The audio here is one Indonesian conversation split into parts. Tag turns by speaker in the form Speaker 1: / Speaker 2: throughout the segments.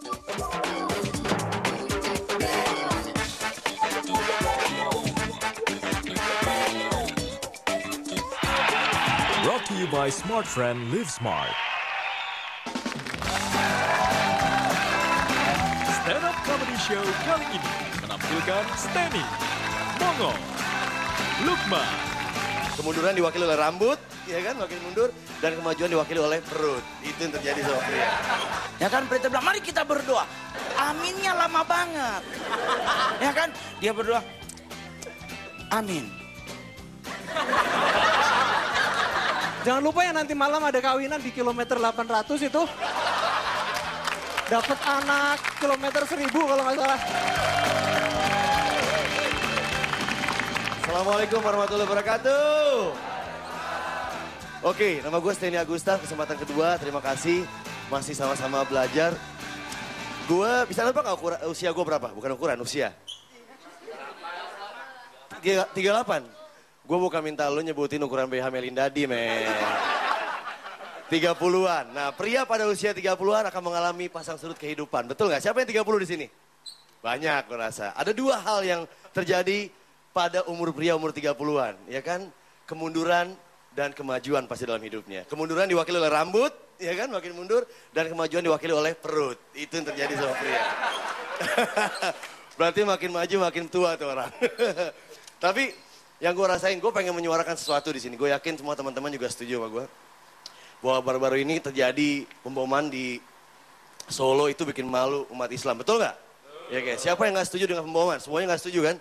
Speaker 1: Brought to you by Smart Friend Live Smart. Stand Up Comedy Show kali ini menampilkan Steny, Mongo, Lukman.
Speaker 2: Kemunduran diwakili oleh rambut, ya kan, makin mundur. Dan kemajuan diwakili oleh perut. Itu yang terjadi sama pria.
Speaker 3: Ya kan, Prita bilang, mari kita berdoa. Aminnya lama banget. Ya kan, dia berdoa, amin.
Speaker 4: Jangan lupa ya nanti malam ada kawinan di kilometer 800 itu. Dapat anak kilometer 1000 kalau nggak salah.
Speaker 2: Assalamualaikum warahmatullahi wabarakatuh. Oke, nama gue Steny Agusta, kesempatan kedua, terima kasih. Masih sama-sama belajar. Gue, bisa nebak nggak usia gue berapa? Bukan ukuran, usia. 38. Gue bukan minta lo nyebutin ukuran BH Melinda Di, men. 30-an. Nah, pria pada usia 30-an akan mengalami pasang surut kehidupan. Betul nggak? Siapa yang 30 di sini? Banyak, gue rasa. Ada dua hal yang terjadi pada umur pria umur 30-an. Ya kan? Kemunduran dan kemajuan pasti dalam hidupnya. Kemunduran diwakili oleh rambut, ya kan? Makin mundur. Dan kemajuan diwakili oleh perut. Itu yang terjadi sama pria. Berarti makin maju makin tua tuh orang. Tapi yang gue rasain, gue pengen menyuarakan sesuatu di sini. Gue yakin semua teman-teman juga setuju sama gue. Bahwa baru-baru ini terjadi pemboman di Solo itu bikin malu umat Islam. Betul nggak? Ya kayak siapa yang nggak setuju dengan pemboman? Semuanya nggak setuju kan?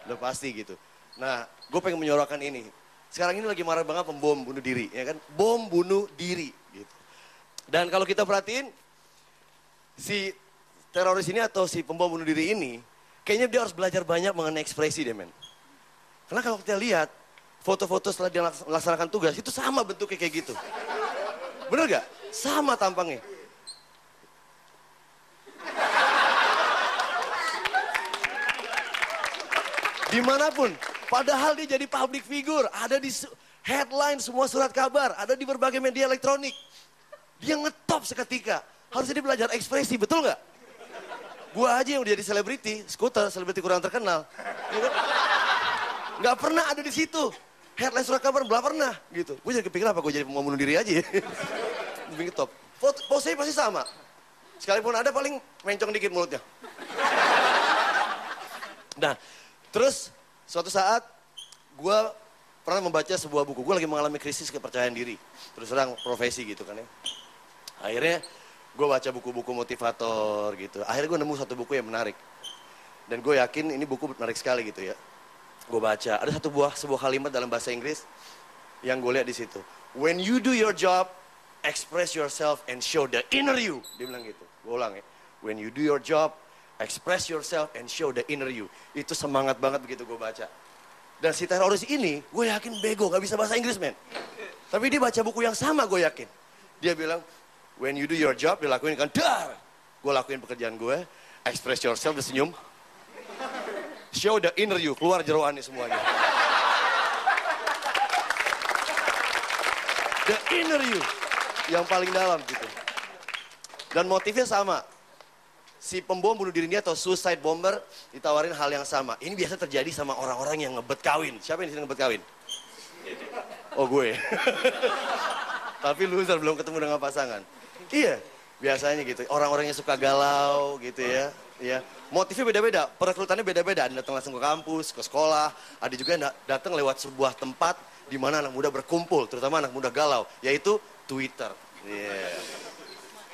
Speaker 2: Udah pasti gitu. Nah, gue pengen menyuarakan ini. Sekarang ini lagi marah banget pembom bunuh diri, ya kan? Bom bunuh diri, gitu. Dan kalau kita perhatiin, si teroris ini atau si pembom bunuh diri ini, kayaknya dia harus belajar banyak mengenai ekspresi deh, men. Karena kalau kita lihat, foto-foto setelah dia melaksanakan tugas, itu sama bentuknya kayak gitu. Bener gak? Sama tampangnya. Dimanapun, padahal dia jadi public figure, ada di headline semua surat kabar, ada di berbagai media elektronik. Dia ngetop seketika, harusnya dia belajar ekspresi, betul gak? Gua aja yang udah jadi selebriti, skuter, selebriti kurang terkenal. Ya kan? Nggak pernah ada di situ. Headline surat kabar belum pernah gitu. Gue jadi kepikiran apa gue jadi mau bunuh diri aja ya. Lebih top. Pose pasti sama. Sekalipun ada paling mencong dikit mulutnya. Nah, terus suatu saat gue pernah membaca sebuah buku. Gue lagi mengalami krisis kepercayaan diri. Terus terang profesi gitu kan ya. Akhirnya gue baca buku-buku motivator gitu. Akhirnya gue nemu satu buku yang menarik. Dan gue yakin ini buku menarik sekali gitu ya. Gue baca, ada sebuah kalimat dalam bahasa Inggris yang gue lihat di situ. When you do your job, express yourself and show the inner you. Dia bilang gitu, gue ulang ya. When you do your job, express yourself and show the inner you. Itu semangat banget begitu gue baca. Dan si teroris ini, gue yakin bego, gak bisa bahasa Inggris, men. Tapi dia baca buku yang sama, gue yakin. Dia bilang, when you do your job, dia lakuin kan, dar. Gue lakuin pekerjaan gue, express yourself, dia senyum. Show the inner you, keluar jeroannya semuanya. The inner you, yang paling dalam gitu. Dan motifnya sama. Si pembom bunuh diri ini atau suicide bomber ditawarin hal yang sama. Ini biasa terjadi sama orang-orang yang ngebet kawin. Siapa yang di sini ngebet kawin? Oh gue. Tapi loser belum ketemu dengan pasangan. Iya, biasanya gitu. Orang-orang yang suka galau gitu ya. Ya, motifnya beda-beda, perekrutannya beda-beda. Ada datang langsung ke kampus, ke sekolah. Ada juga yang datang lewat sebuah tempat di mana anak muda berkumpul, terutama anak muda galau, yaitu Twitter. Yeah.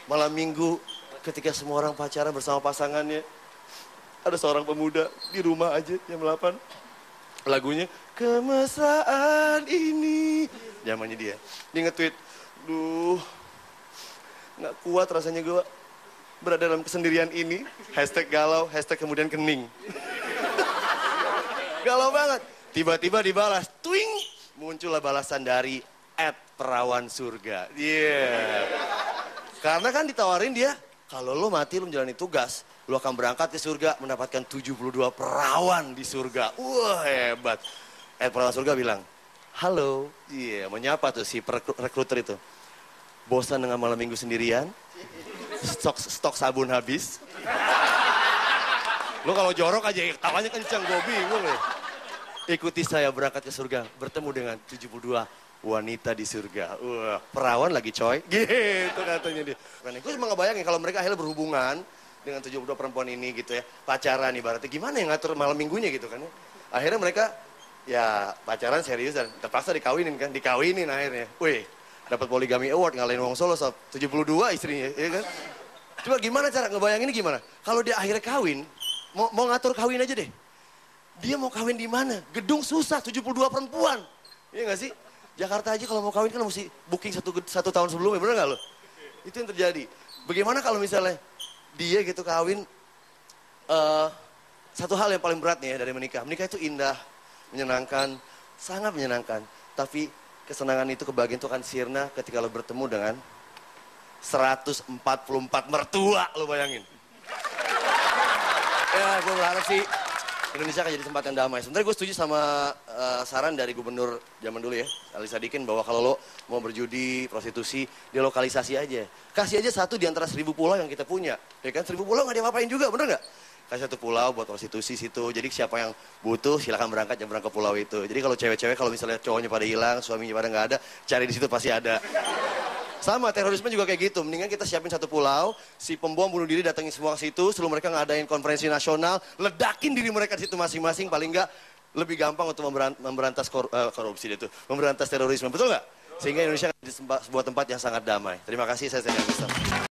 Speaker 2: Malam minggu, ketika semua orang pacaran bersama pasangannya, ada seorang pemuda di rumah aja jam 8. Lagunya, kemesraan ini. Zamannya dia. Dia nge-tweet, duh, nggak kuat rasanya gue berada dalam kesendirian ini, hashtag galau, hashtag kemudian kening. Galau banget. Tiba-tiba dibalas, twing, muncullah balasan dari @perawansurga. Yeah. Karena kan ditawarin dia, kalau lo mati lo menjalani tugas, lo akan berangkat ke surga mendapatkan 72 perawan di surga. Wah hebat. @perawansurga bilang, halo, iya, menyapa tuh si rekruter itu. Bosan dengan malam minggu sendirian? stok sabun habis. Lu kalau jorok aja tawanya kencang, gue bingung ya. Ikuti saya berangkat ke surga, bertemu dengan 72 wanita di surga. Perawan lagi coy, gitu katanya dia. Gue cuma ngebayangin kalau mereka akhirnya berhubungan dengan 72 perempuan ini gitu ya. Pacaran ibaratnya, gimana yang ngatur malam minggunya gitu kan ya. Akhirnya mereka ya pacaran serius dan terpaksa dikawinin kan. Dikawinin akhirnya. Wih, dapat Poligami Award ngalahin Wong Solo 72 istrinya, ya kan. Coba gimana cara ngebayanginnya gimana? Kalau dia akhirnya kawin, mau ngatur kawin aja deh. Dia mau kawin di mana? Gedung susah, 72 perempuan. Iya gak sih? Jakarta aja kalau mau kawin kan mesti booking satu tahun sebelumnya, bener gak lo? Itu yang terjadi. Bagaimana kalau misalnya dia gitu kawin, satu hal yang paling berat nih ya dari menikah. Menikah itu indah, menyenangkan, sangat menyenangkan. Tapi kesenangan itu, kebahagiaan itu akan sirna ketika lo bertemu dengan 144 mertua, lo bayangin. Ya, gue berharap sih Indonesia akan jadi tempat yang damai. Sebenarnya gue setuju sama saran dari gubernur zaman dulu ya, Ali Sadikin, bahwa kalau lo mau berjudi, prostitusi, dilokalisasi aja. Kasih aja satu di antara 1000 pulau yang kita punya. Ya kan, 1000 pulau nggak diapa-apain juga, bener nggak? Kasih satu pulau buat prostitusi situ. Jadi siapa yang butuh silakan berangkat ke pulau itu. Jadi kalau cewek-cewek, kalau misalnya cowoknya pada hilang, suaminya pada nggak ada, cari di situ pasti ada. Sama, terorisme juga kayak gitu. Mendingan kita siapin satu pulau, si pembom bunuh diri datangin semua ke situ, sebelum mereka ngadain konferensi nasional, ledakin diri mereka di situ masing-masing, paling nggak lebih gampang untuk memberantas korupsi itu, memberantas terorisme, betul nggak? Sehingga Indonesia jadi sebuah tempat yang sangat damai. Terima kasih, saya Steny Agusta.